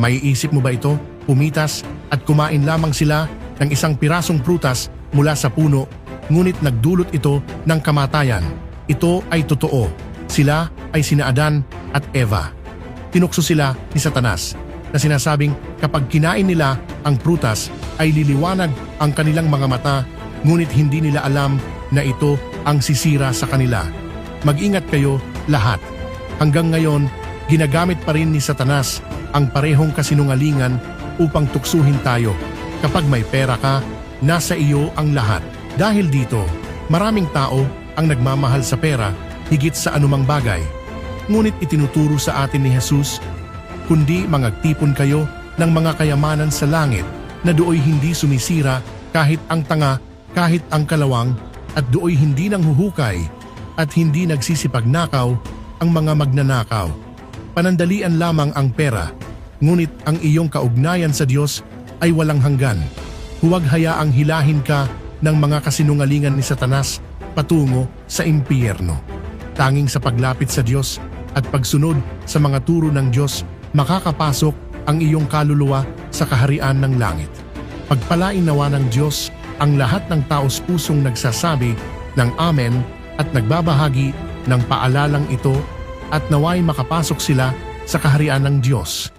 Maiisip mo ba ito? Pumitas at kumain lamang sila ng isang pirasong prutas mula sa puno, ngunit nagdulot ito ng kamatayan. Ito ay totoo. Sila ay sina Adan at Eva. Tinukso sila ni Satanas na sinasabing kapag kinain nila ang prutas ay liliwanag ang kanilang mga mata, ngunit hindi nila alam na ito ang sisira sa kanila. Mag-ingat kayo lahat. Hanggang ngayon, ginagamit pa rin ni Satanas ang parehong kasinungalingan upang tuksuhin tayo. Kapag may pera ka, nasa iyo ang lahat. Dahil dito, maraming tao ang nagmamahal sa pera higit sa anumang bagay. Ngunit itinuturo sa atin ni Jesus, kundi mangagtipon kayo ng mga kayamanan sa langit na dooy hindi sumisira kahit ang tanga, kahit ang kalawang, at dooy hindi nanghuhukay at hindi nagsisipagnakaw ang mga magnanakaw. Panandalian lamang ang pera, ngunit ang iyong kaugnayan sa Diyos ay walang hanggan. Huwag hayaang hilahin ka ng mga kasinungalingan ni Satanas patungo sa impyerno. Tanging sa paglapit sa Diyos at pagsunod sa mga turo ng Diyos, makakapasok ang iyong kaluluwa sa kaharian ng langit. Pagpalain nawa ng Diyos ang lahat ng taos pusong nagsasabi ng Amen at nagbabahagi ng paalalang ito, at naway makapasok sila sa kaharian ng Diyos.